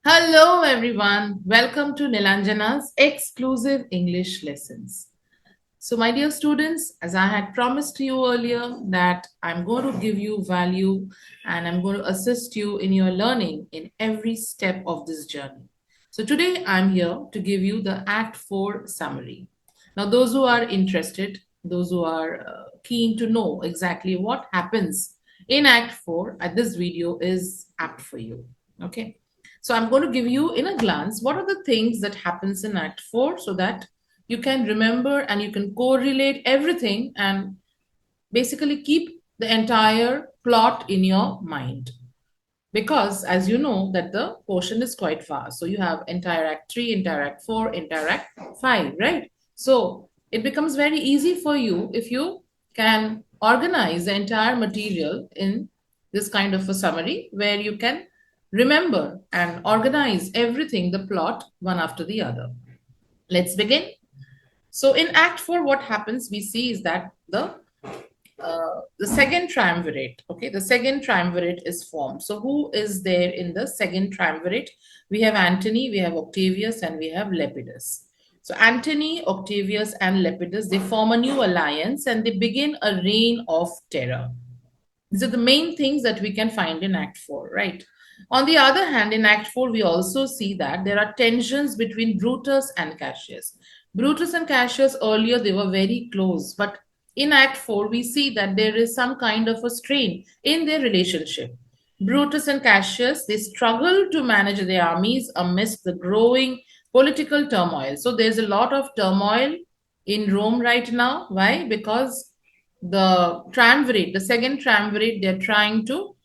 Hello everyone, welcome to Nilanjana's exclusive English lessons. So my dear students, as I had promised to you earlier that I'm going to give you value and I'm going to assist you in your learning in every step of this journey. So today I'm here to give you the Act 4 summary. Now those who are interested, those who are keen to know exactly what happens in Act 4 at this video is apt for you. Okay. So I'm going to give you in a glance what are the things that happens in Act 4 so that you can remember and you can correlate everything and basically keep the entire plot in your mind. Because as you know that the portion is quite vast. So you have entire Act 3, entire Act 4, entire Act 5, right? So it becomes very easy for you if you can organize the entire material in this kind of a summary where you can remember and organize everything, the plot, one after the other. Let's begin. So in Act 4, what happens we see is that the second triumvirate, okay, the second triumvirate is formed. So who is there in the second triumvirate? We have Antony, we have Octavius, and we have Lepidus. So Antony, Octavius, and Lepidus, they form a new alliance and they begin a reign of terror. These are the main things that we can find in Act 4, right? On the other hand, in Act 4, we also see that there are tensions between Brutus and Cassius. Brutus and Cassius earlier, they were very close, but in Act 4, we see that there is some kind of a strain in their relationship. Brutus and Cassius, they struggle to manage their armies amidst the growing political turmoil. So there's a lot of turmoil in Rome right now. Why? Because the triumvirate, the second triumvirate, they're trying to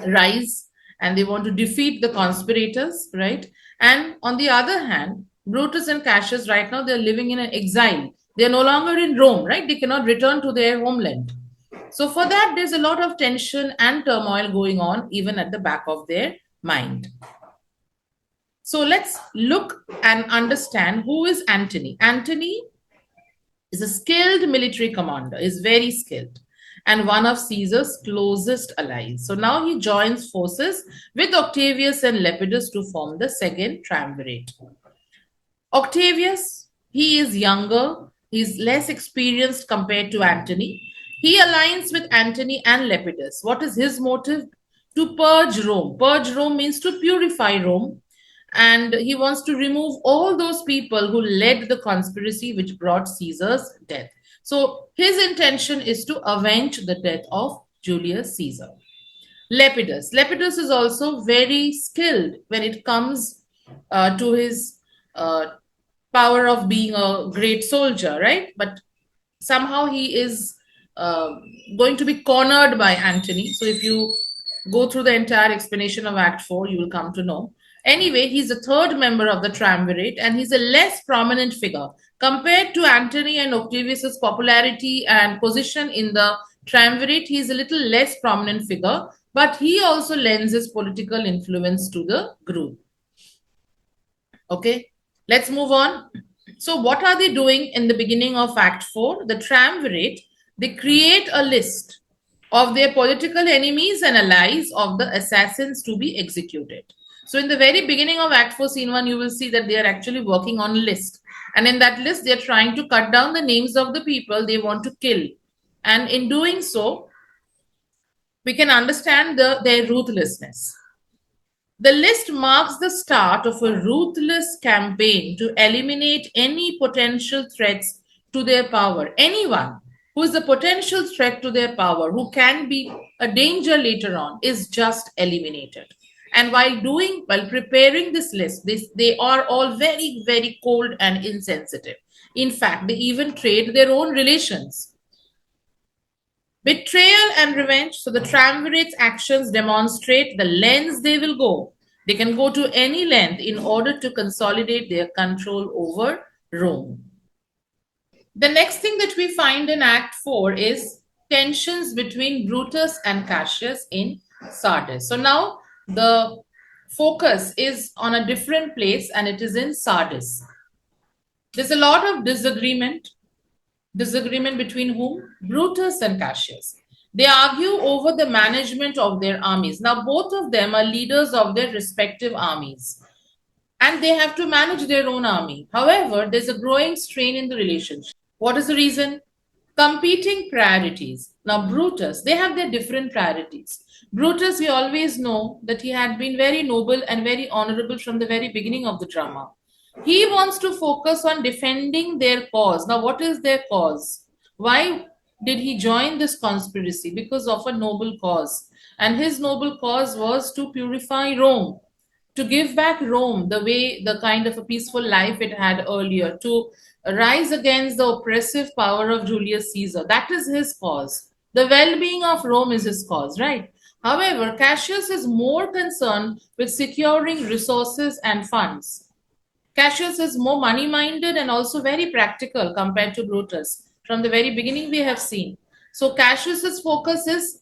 rise and they want to defeat the conspirators, right? And on the other hand, Brutus and Cassius right now they're living in an exile. They're no longer in Rome, right? They cannot return to their homeland. So for that, there's a lot of tension and turmoil going on even at the back of their mind. So let's look and understand who is Antony. Antony is a skilled military commander, is very skilled, and one of Caesar's closest allies. So now he joins forces with Octavius and Lepidus to form the second triumvirate. Octavius, he is younger, he's less experienced compared to Antony. He aligns with Antony and Lepidus. What is his motive? To purge Rome. Purge Rome means to purify Rome, and he wants to remove all those people who led the conspiracy which brought Caesar's death. So his intention is to avenge the death of Julius Caesar. Lepidus is also very skilled when it comes to his power of being a great soldier, right? But somehow he is going to be cornered by Antony. So if you go through the entire explanation of Act 4, you will come to know. Anyway, he's the third member of the triumvirate and he's a less prominent figure. Compared to Antony and Octavius's popularity and position in the triumvirate, he's a little less prominent figure, but he also lends his political influence to the group. Okay, let's move on. So what are they doing in the beginning of Act 4? The triumvirate, they create a list of their political enemies and allies of the assassins to be executed. So in the very beginning of Act 4, Scene 1, you will see that they are actually working on a list. And in that list, they are trying to cut down the names of the people they want to kill. And in doing so, we can understand their ruthlessness. The list marks the start of a ruthless campaign to eliminate any potential threats to their power. Anyone who is a potential threat to their power, who can be a danger later on, is just eliminated. And while preparing this list, they are all very, very cold and insensitive. In fact, they even trade their own relations. Betrayal and revenge. So the triumvirate's actions demonstrate the lengths they will go. They can go to any length in order to consolidate their control over Rome. The next thing that we find in Act 4 is tensions between Brutus and Cassius in Sardis. So now the focus is on a different place and it is in Sardis. There's a lot of disagreement between whom? Brutus and Cassius. They argue over the management of their armies. Now, both of them are leaders of their respective armies and they have to manage their own army. However, there's a growing strain in the relationship. What is the reason? Competing priorities. Now, Brutus, they have their different priorities. Brutus, we always know that he had been very noble and very honorable from the very beginning of the drama. He wants to focus on defending their cause. Now, what is their cause? Why did he join this conspiracy? Because of a noble cause. And his noble cause was to purify Rome, to give back Rome the kind of a peaceful life it had earlier, to rise against the oppressive power of Julius Caesar. That is his cause. The well being of Rome is his cause, right? However, Cassius is more concerned with securing resources and funds. Cassius is more money minded and also very practical compared to Brutus. From the very beginning, we have seen. So, Cassius's focus is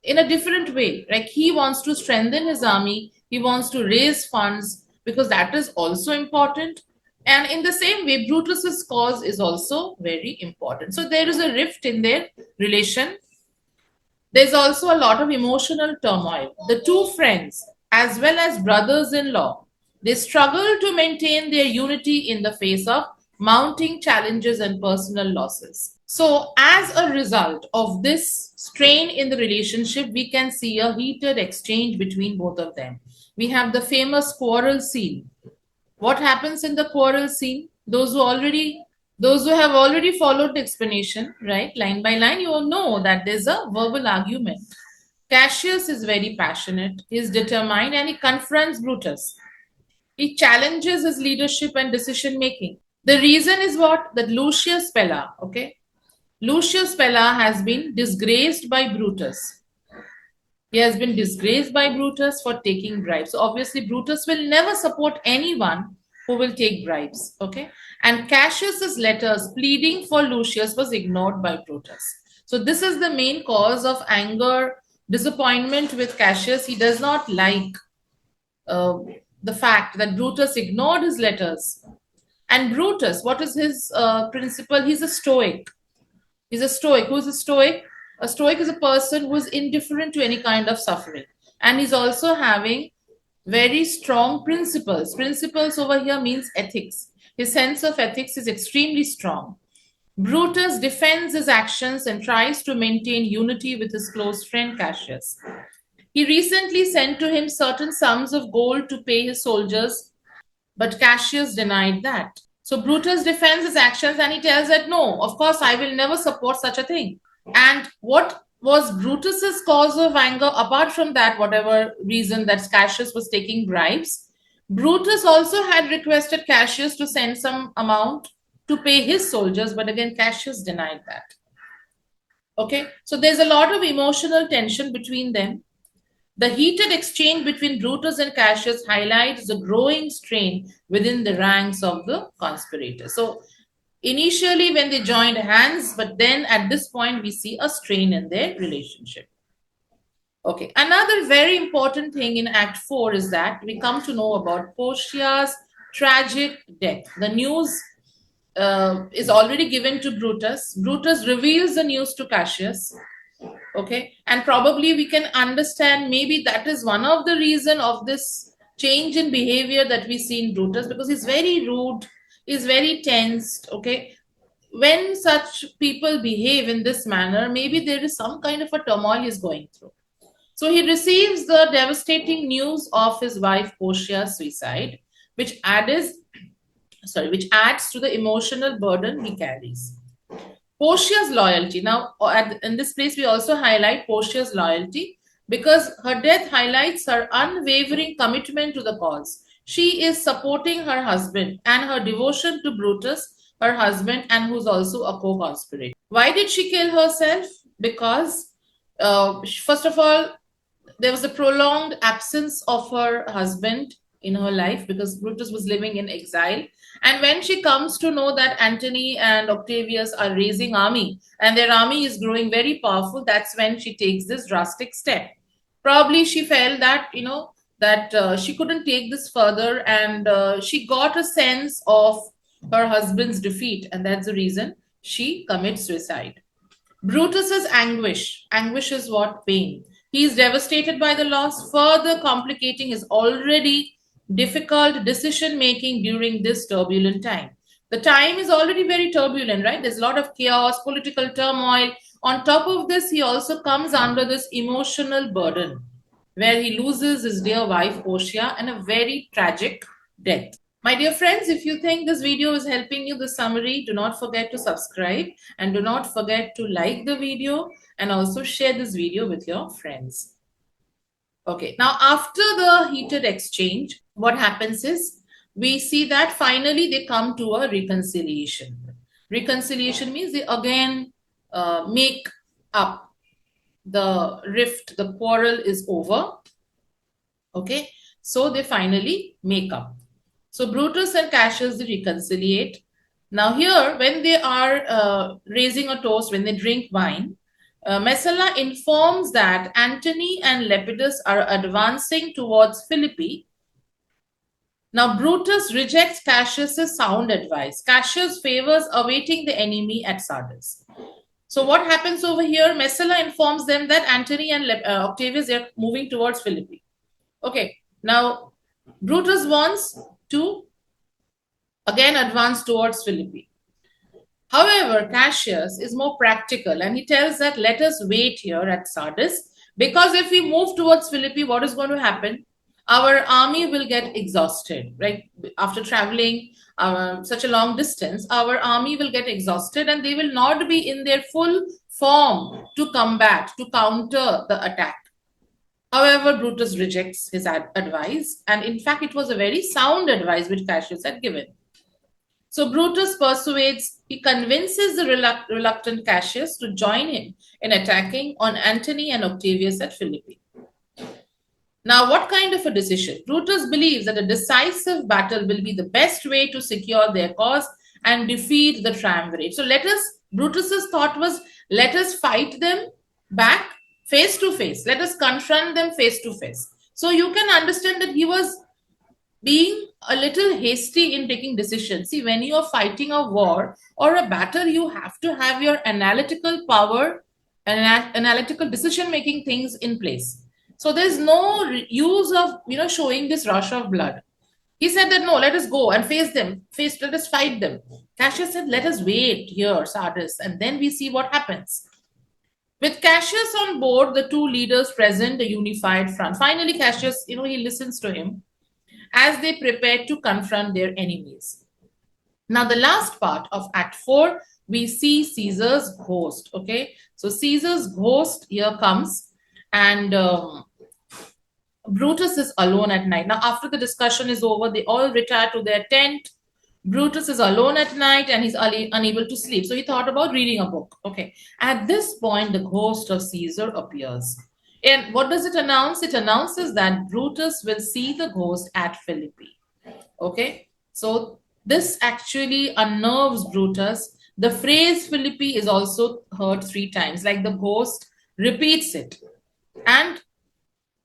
in a different way. Like he wants to strengthen his army, he wants to raise funds because that is also important. And in the same way, Brutus's cause is also very important. So there is a rift in their relation. There's also a lot of emotional turmoil. The two friends, as well as brothers in law, they struggle to maintain their unity in the face of mounting challenges and personal losses. So, as a result of this strain in the relationship, we can see a heated exchange between both of them. We have the famous quarrel scene. What happens in the quarrel scene? Those who have already followed the explanation, right, line by line, you all know that there's a verbal argument. Cassius is very passionate, he's determined, and he confronts Brutus. He challenges his leadership and decision making. The reason is what? That Lucius Pella, okay? Lucius Pella has been disgraced by Brutus. He has been disgraced by Brutus for taking bribes. So obviously, Brutus will never support anyone who will take bribes, okay? And Cassius's letters pleading for Lucius was ignored by Brutus. So this is the main cause of anger, disappointment with Cassius. He does not like the fact that Brutus ignored his letters. And Brutus, what is his principle? He's a Stoic. He's a Stoic. Who's a Stoic? A Stoic is a person who is indifferent to any kind of suffering. And he's also having very strong principles. Principles over here means ethics. His sense of ethics is extremely strong. Brutus defends his actions and tries to maintain unity with his close friend Cassius. He recently sent to him certain sums of gold to pay his soldiers, but Cassius denied that. So Brutus defends his actions and he tells that no, of course, I will never support such a thing. And what was Brutus's cause of anger, apart from that, whatever reason that Cassius was taking bribes? Brutus also had requested Cassius to send some amount to pay his soldiers, but again, Cassius denied that. Okay, so there's a lot of emotional tension between them. The heated exchange between Brutus and Cassius highlights the growing strain within the ranks of the conspirators. So initially when they joined hands, but then at this point we see a strain in their relationship. Okay, another very important thing in Act 4 is that we come to know about Portia's tragic death. The news is already given to Brutus. Brutus reveals the news to Cassius. Okay, and probably we can understand maybe that is one of the reason of this change in behavior that we see in Brutus, because he's very rude, he's very tensed. Okay, when such people behave in this manner, maybe there is some kind of a turmoil he's going through. So he receives the devastating news of his wife Portia's suicide, which adds to the emotional burden he carries. Portia's loyalty. Now, in this place, we also highlight Portia's loyalty because her death highlights her unwavering commitment to the cause. She is supporting her husband and her devotion to Brutus, her husband, and who's also a co-conspirator. Why did she kill herself? Because, first of all, there was a prolonged absence of her husband in her life because Brutus was living in exile. And when she comes to know that Antony and Octavius are raising army and their army is growing very powerful, that's when she takes this drastic step. Probably she felt that, she couldn't take this further and she got a sense of her husband's defeat. And that's the reason she commits suicide. Brutus's anguish. Anguish is what? Pain. He is devastated by the loss, further complicating his already difficult decision making during this turbulent time. The time is already very turbulent, right? There's a lot of chaos, political turmoil. On top of this, he also comes under this emotional burden where he loses his dear wife, Poria, and a very tragic death. My dear friends, if you think this video is helping you, the summary, do not forget to subscribe and do not forget to like the video and also share this video with your friends. Okay, now after the heated exchange, what happens is we see that finally they come to a reconciliation. Reconciliation means they again make up. The rift, the quarrel is over. Okay, so they finally make up. So Brutus and Cassius, they reconciliate. Now here, when they are raising a toast, when they drink wine, Messala informs that Antony and Lepidus are advancing towards Philippi. Now Brutus rejects Cassius's sound advice. Cassius favors awaiting the enemy at Sardis. So what happens over here? Messala informs them that Antony and Octavius are moving towards Philippi. Okay, now Brutus wants to again advance towards Philippi. However, Cassius is more practical and he tells that let us wait here at Sardis because if we move towards Philippi, what is going to happen? Our army will get exhausted, right? After traveling such a long distance, our army will get exhausted and they will not be in their full form to combat, to counter the attack. However, Brutus rejects his advice, and in fact, it was a very sound advice which Cassius had given. So Brutus persuades, he convinces the reluctant Cassius to join him in attacking on Antony and Octavius at Philippi. Now, what kind of a decision? Brutus believes that a decisive battle will be the best way to secure their cause and defeat the triumvirate. So Brutus's thought was, let us fight them back face to face. Let us confront them face to face. So you can understand that he was being a little hasty in taking decisions. See, when you are fighting a war or a battle, you have to have your analytical power and analytical decision-making things in place. So there's no use of, showing this rush of blood. He said that, no, let us go and face them. Let us fight them. Cassius said, let us wait here, Sardis, and then we see what happens. With Cassius on board, the two leaders present a unified front. Finally, Cassius, he listens to him as they prepare to confront their enemies. Now, the last part of Act 4, we see Caesar's ghost. Okay, so Caesar's ghost here comes, and Brutus is alone at night. Now, after the discussion is over, they all retire to their tent. Brutus is alone at night and he's unable to sleep. So he thought about reading a book. Okay. At this point, the ghost of Caesar appears. And what does it announce? It announces that Brutus will see the ghost at Philippi. Okay. So this actually unnerves Brutus. The phrase Philippi is also heard 3 times, like the ghost repeats it. And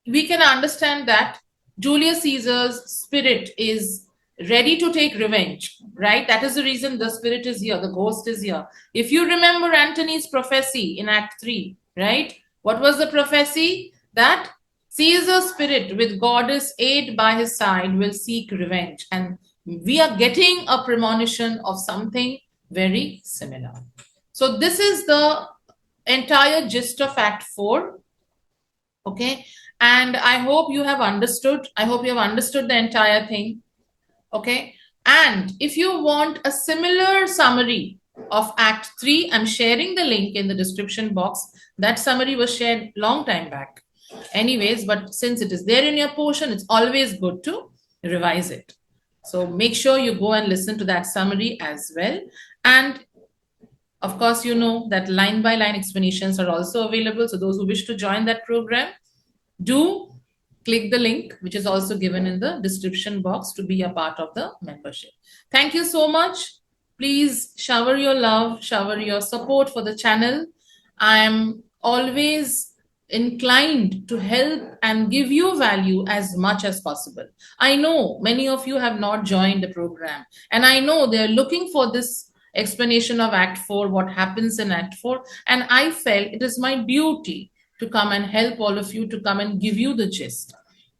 we can understand that Julius Caesar's spirit is ready to take revenge, right? That is the reason the spirit is here, the ghost is here. If you remember Antony's prophecy in Act 3, right? What was the prophecy? That Caesar's spirit, with goddess aid by his side, will seek revenge. And we are getting a premonition of something very similar. So this is the entire gist of Act 4. Okay. And I hope you have understood. I hope you have understood the entire thing. Okay. And if you want a similar summary of Act 3, I'm sharing the link in the description box. That summary was shared long time back. Anyways, but since it is there in your portion, it's always good to revise it. So make sure you go and listen to that summary as well. And of course, you know that line by line explanations are also available. So those who wish to join that program, do click the link, which is also given in the description box, to be a part of the membership. Thank you so much. Please shower your love, shower your support for the channel. I am always inclined to help and give you value as much as possible. I know many of you have not joined the program, and I know they're looking for this explanation of Act 4, what happens in Act 4. And I felt it is my duty to come and help all of you, to come and give you the gist.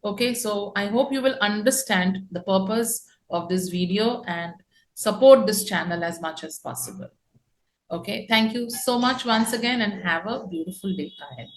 Okay, so I hope you will understand the purpose of this video and support this channel as much as possible. Okay, thank you so much once again and have a beautiful day ahead.